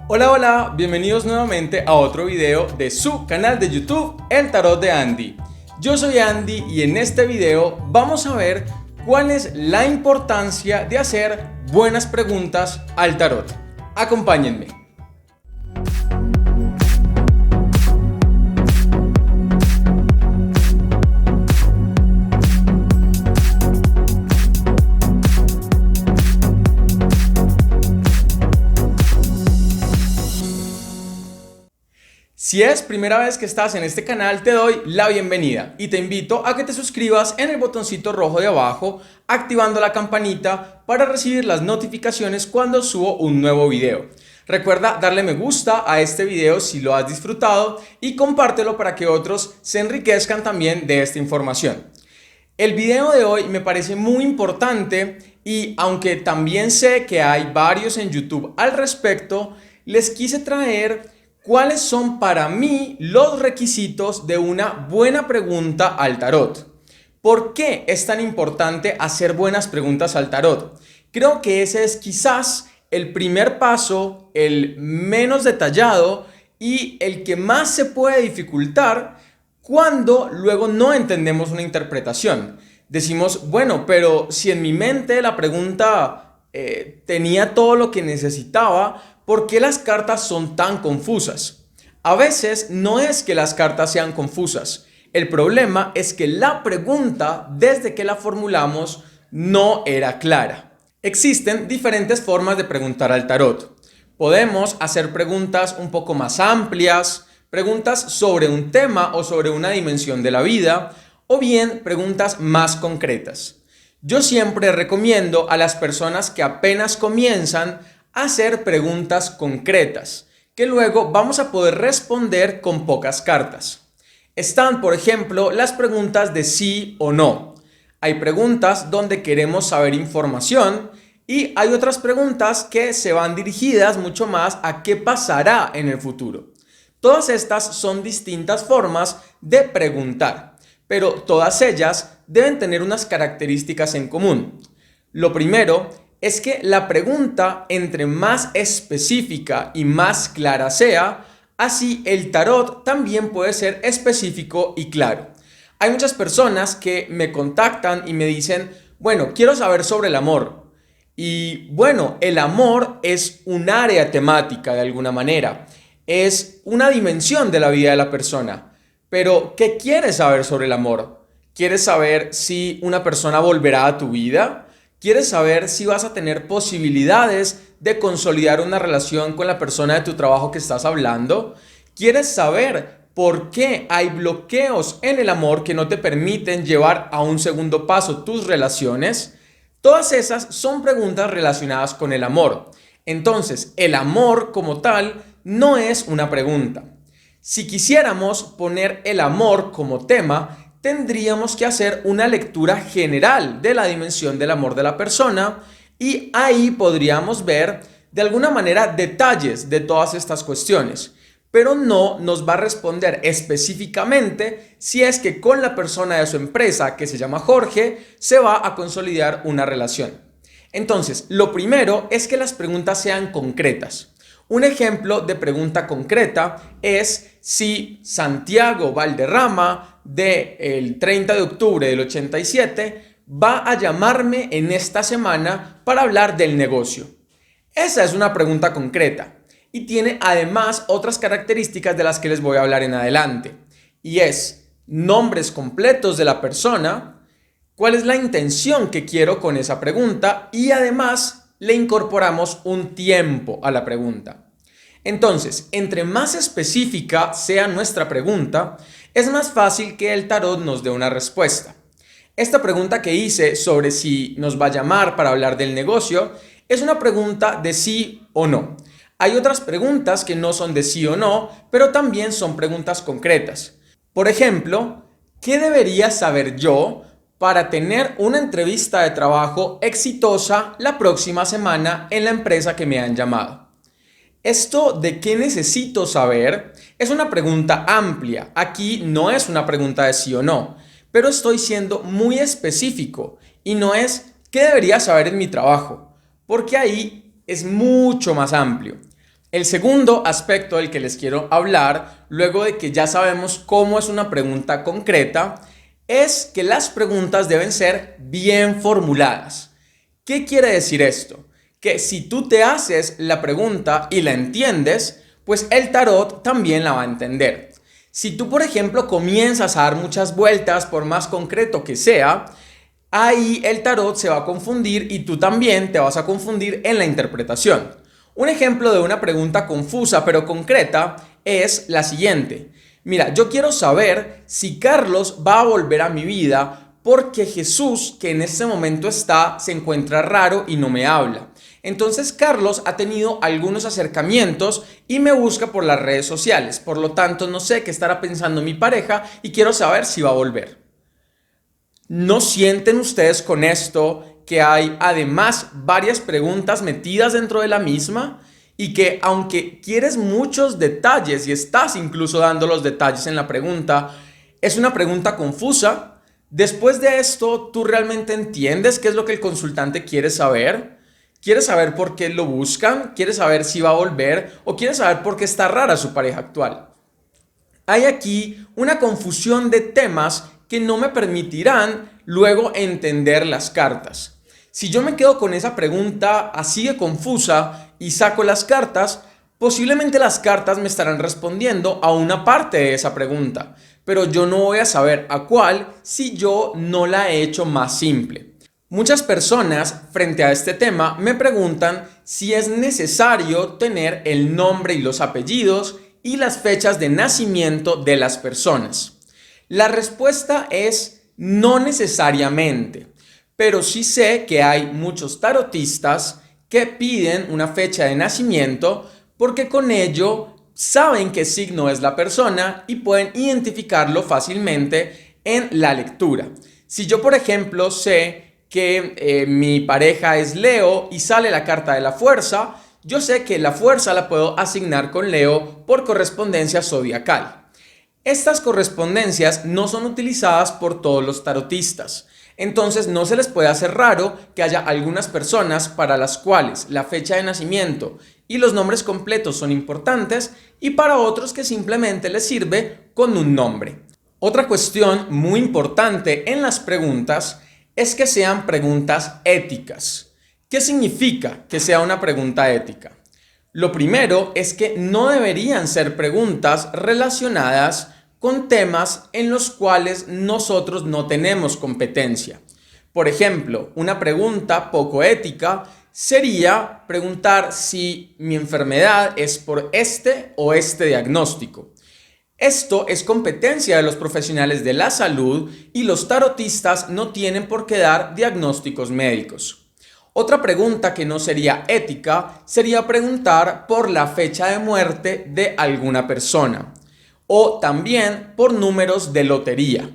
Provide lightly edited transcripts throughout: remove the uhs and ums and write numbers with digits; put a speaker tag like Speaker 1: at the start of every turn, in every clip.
Speaker 1: Hola, hola, bienvenidos nuevamente a otro video de su canal de YouTube, El Tarot de Andy. Yo soy Andy y en este video vamos a ver cuál es la importancia de hacer buenas preguntas al tarot. Acompáñenme. Si es primera vez que estás en este canal, te doy la bienvenida y te invito a que te suscribas en el botoncito rojo de abajo, activando la campanita para recibir las notificaciones cuando subo un nuevo video. Recuerda darle me gusta a este video si lo has disfrutado y compártelo para que otros se enriquezcan también de esta información. El video de hoy me parece muy importante y aunque también sé que hay varios en YouTube al respecto, les quise traer ¿cuáles son para mí los requisitos de una buena pregunta al tarot? ¿Por qué es tan importante hacer buenas preguntas al tarot? Creo que ese es quizás el primer paso, el menos detallado y el que más se puede dificultar cuando luego no entendemos una interpretación. Decimos, bueno, pero si en mi mente la pregunta tenía todo lo que necesitaba, ¿por qué las cartas son tan confusas? A veces no es que las cartas sean confusas. El problema es que la pregunta, desde que la formulamos, no era clara. Existen diferentes formas de preguntar al tarot. Podemos hacer preguntas un poco más amplias, preguntas sobre un tema o sobre una dimensión de la vida, o bien preguntas más concretas. Yo siempre recomiendo a las personas que apenas comienzan a hacer preguntas concretas, que luego vamos a poder responder con pocas cartas. Están, por ejemplo, las preguntas de sí o no. Hay preguntas donde queremos saber información y hay otras preguntas que se van dirigidas mucho más a qué pasará en el futuro. Todas estas son distintas formas de preguntar, pero todas ellas deben tener unas características en común. Lo primero es que la pregunta, entre más específica y más clara sea, así el tarot también puede ser específico y claro. Hay muchas personas que me contactan y me dicen, bueno, quiero saber sobre el amor. Y bueno, el amor es un área temática de alguna manera, es una dimensión de la vida de la persona. Pero, ¿qué quieres saber sobre el amor? ¿Quieres saber si una persona volverá a tu vida? ¿Quieres saber si vas a tener posibilidades de consolidar una relación con la persona de tu trabajo que estás hablando? ¿Quieres saber por qué hay bloqueos en el amor que no te permiten llevar a un segundo paso tus relaciones? Todas esas son preguntas relacionadas con el amor. Entonces, el amor como tal no es una pregunta. Si quisiéramos poner el amor como tema, tendríamos que hacer una lectura general de la dimensión del amor de la persona y ahí podríamos ver de alguna manera detalles de todas estas cuestiones, pero no nos va a responder específicamente si es que con la persona de su empresa, que se llama Jorge, se va a consolidar una relación. Entonces, lo primero es que las preguntas sean concretas. Un ejemplo de pregunta concreta es si Santiago Valderrama del 30 de octubre del 87 va a llamarme en esta semana para hablar del negocio. Esa es una pregunta concreta y tiene además otras características de las que les voy a hablar en adelante. Y es nombres completos de la persona, cuál es la intención que quiero con esa pregunta y además le incorporamos un tiempo a la pregunta. Entonces, entre más específica sea nuestra pregunta, es más fácil que el tarot nos dé una respuesta. Esta pregunta que hice sobre si nos va a llamar para hablar del negocio es una pregunta de sí o no. Hay otras preguntas que no son de sí o no, pero también son preguntas concretas. Por ejemplo, ¿qué debería saber yo para tener una entrevista de trabajo exitosa la próxima semana en la empresa que me han llamado? Esto de qué necesito saber es una pregunta amplia. Aquí no es una pregunta de sí o no, pero estoy siendo muy específico y no es qué debería saber en mi trabajo, porque ahí es mucho más amplio. El segundo aspecto del que les quiero hablar, luego de que ya sabemos cómo es una pregunta concreta, es que las preguntas deben ser bien formuladas. ¿Qué quiere decir esto? Que si tú te haces la pregunta y la entiendes, pues el tarot también la va a entender. Si tú, por ejemplo, comienzas a dar muchas vueltas, por más concreto que sea, ahí el tarot se va a confundir y tú también te vas a confundir en la interpretación. Un ejemplo de una pregunta confusa pero concreta es la siguiente. Mira, yo quiero saber si Carlos va a volver a mi vida porque Jesús, que en este momento se encuentra raro y no me habla. Entonces Carlos ha tenido algunos acercamientos y me busca por las redes sociales. Por lo tanto, no sé qué estará pensando mi pareja y quiero saber si va a volver. ¿No sienten ustedes con esto que hay además varias preguntas metidas dentro de la misma? Y que aunque quieres muchos detalles y estás incluso dando los detalles en la pregunta, es una pregunta confusa. Después de esto, ¿tú realmente entiendes qué es lo que el consultante quiere saber? ¿Quiere saber por qué lo buscan? ¿Quiere saber si va a volver? ¿O quiere saber por qué está rara su pareja actual? Hay aquí una confusión de temas que no me permitirán luego entender las cartas. Si yo me quedo con esa pregunta así de confusa y saco las cartas, posiblemente las cartas me estarán respondiendo a una parte de esa pregunta, pero yo no voy a saber a cuál si yo no la he hecho más simple. Muchas personas frente a este tema me preguntan si es necesario tener el nombre y los apellidos y las fechas de nacimiento de las personas. La respuesta es no necesariamente, pero sí sé que hay muchos tarotistas que piden una fecha de nacimiento porque con ello saben qué signo es la persona y pueden identificarlo fácilmente en la lectura. Si yo, por ejemplo, sé que mi pareja es Leo y sale la carta de la fuerza, yo sé que la fuerza la puedo asignar con Leo por correspondencia zodiacal. Estas correspondencias no son utilizadas por todos los tarotistas, entonces no se les puede hacer raro que haya algunas personas para las cuales la fecha de nacimiento y los nombres completos son importantes y para otros que simplemente les sirve con un nombre. Otra cuestión muy importante en las preguntas es que sean preguntas éticas. ¿Qué significa que sea una pregunta ética? Lo primero es que no deberían ser preguntas relacionadas con temas en los cuales nosotros no tenemos competencia. Por ejemplo, una pregunta poco ética sería preguntar si mi enfermedad es por este o este diagnóstico. Esto es competencia de los profesionales de la salud y los tarotistas no tienen por qué dar diagnósticos médicos. Otra pregunta que no sería ética sería preguntar por la fecha de muerte de alguna persona o también por números de lotería.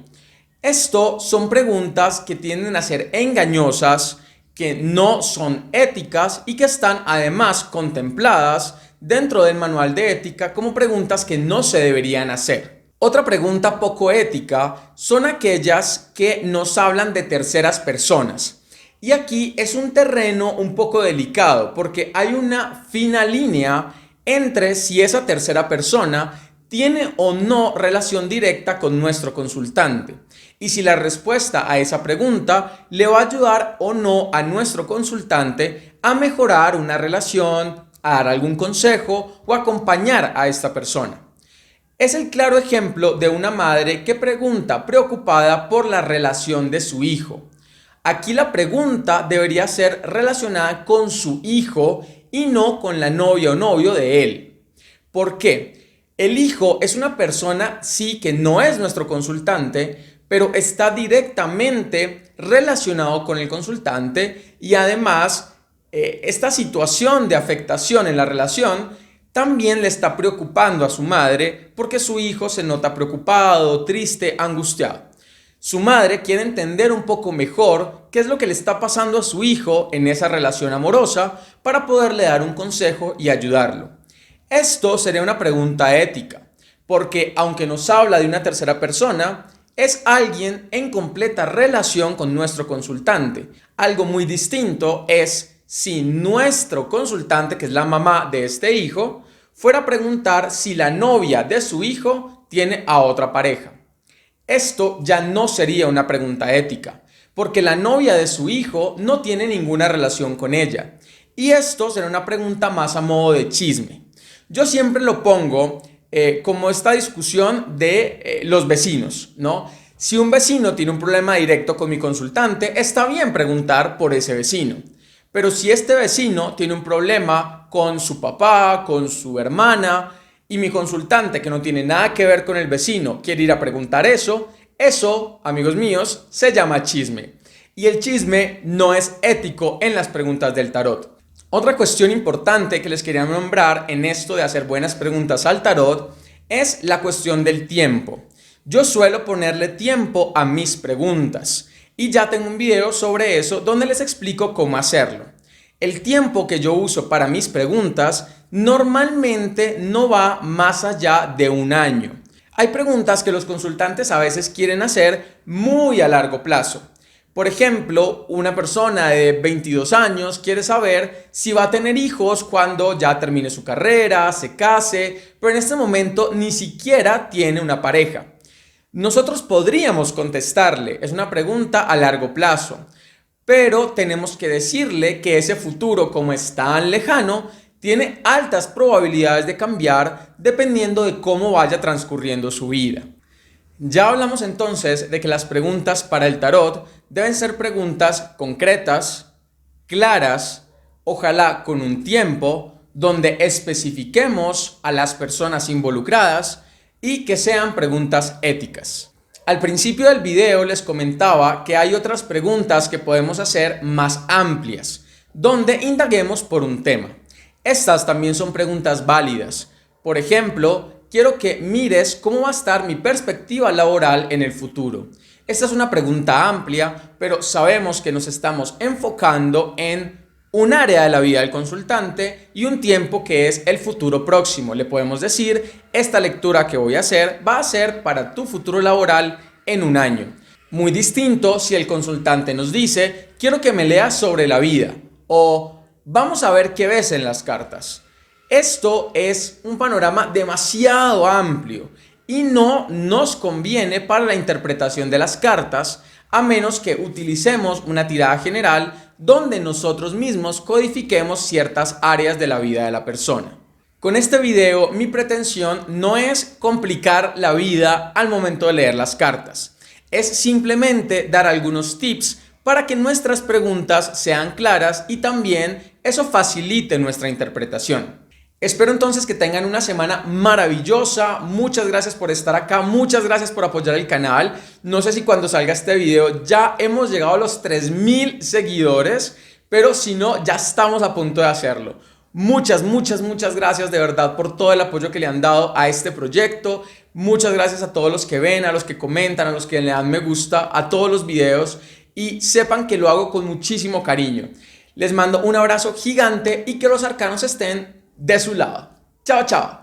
Speaker 1: Esto son preguntas que tienden a ser engañosas, que no son éticas y que están además contempladas dentro del manual de ética como preguntas que no se deberían hacer. Otra pregunta poco ética son aquellas que nos hablan de terceras personas. Y aquí es un terreno un poco delicado porque hay una fina línea entre si esa tercera persona tiene o no relación directa con nuestro consultante. Y si la respuesta a esa pregunta le va a ayudar o no a nuestro consultante a mejorar una relación, a dar algún consejo o acompañar a esta persona. Es el claro ejemplo de una madre que pregunta preocupada por la relación de su hijo. Aquí la pregunta debería ser relacionada con su hijo y no con la novia o novio de él. ¿Por qué? El hijo es una persona, sí, que no es nuestro consultante, pero está directamente relacionado con el consultante y además esta situación de afectación en la relación también le está preocupando a su madre porque su hijo se nota preocupado, triste, angustiado. Su madre quiere entender un poco mejor qué es lo que le está pasando a su hijo en esa relación amorosa para poderle dar un consejo y ayudarlo. Esto sería una pregunta ética, porque aunque nos habla de una tercera persona, es alguien en completa relación con nuestro consultante. Algo muy distinto es si nuestro consultante, que es la mamá de este hijo, fuera a preguntar si la novia de su hijo tiene a otra pareja? Esto ya no sería una pregunta ética, porque la novia de su hijo no tiene ninguna relación con ella. Y esto será una pregunta más a modo de chisme. Yo siempre lo pongo como esta discusión de los vecinos, ¿no? Si un vecino tiene un problema directo con mi consultante, está bien preguntar por ese vecino. Pero si este vecino tiene un problema con su papá, con su hermana, y mi consultante, que no tiene nada que ver con el vecino, quiere ir a preguntar eso, amigos míos, se llama chisme. Y el chisme no es ético en las preguntas del tarot. Otra cuestión importante que les quería nombrar en esto de hacer buenas preguntas al tarot es la cuestión del tiempo. Yo suelo ponerle tiempo a mis preguntas y ya tengo un video sobre eso donde les explico cómo hacerlo. El tiempo que yo uso para mis preguntas normalmente no va más allá de un año. Hay preguntas que los consultantes a veces quieren hacer muy a largo plazo. Por ejemplo, una persona de 22 años quiere saber si va a tener hijos cuando ya termine su carrera, se case, pero en este momento ni siquiera tiene una pareja. Nosotros podríamos contestarle, es una pregunta a largo plazo, pero tenemos que decirle que ese futuro, como es tan lejano, tiene altas probabilidades de cambiar dependiendo de cómo vaya transcurriendo su vida. Ya hablamos entonces de que las preguntas para el tarot deben ser preguntas concretas, claras, ojalá con un tiempo donde especifiquemos a las personas involucradas y que sean preguntas éticas. Al principio del video les comentaba que hay otras preguntas que podemos hacer más amplias, donde indaguemos por un tema. Estas también son preguntas válidas. Por ejemplo, quiero que mires cómo va a estar mi perspectiva laboral en el futuro. Esta es una pregunta amplia, pero sabemos que nos estamos enfocando en un área de la vida del consultante y un tiempo que es el futuro próximo. Le podemos decir, esta lectura que voy a hacer va a ser para tu futuro laboral en un año. Muy distinto si el consultante nos dice, quiero que me leas sobre la vida o vamos a ver qué ves en las cartas. Esto es un panorama demasiado amplio y no nos conviene para la interpretación de las cartas, a menos que utilicemos una tirada general donde nosotros mismos codifiquemos ciertas áreas de la vida de la persona. Con este video, mi pretensión no es complicar la vida al momento de leer las cartas. Es simplemente dar algunos tips para que nuestras preguntas sean claras y también eso facilite nuestra interpretación. Espero entonces que tengan una semana maravillosa. Muchas gracias por estar acá, muchas gracias por apoyar el canal. No sé si cuando salga este video ya hemos llegado a los 3000 seguidores, pero si no, ya estamos a punto de hacerlo. Muchas gracias de verdad por todo el apoyo que le han dado a este proyecto. Muchas gracias a todos los que ven, a los que comentan, a los que le dan me gusta a todos los videos y sepan que lo hago con muchísimo cariño. Les mando un abrazo gigante y que los arcanos estén de su lado. Chao, chao.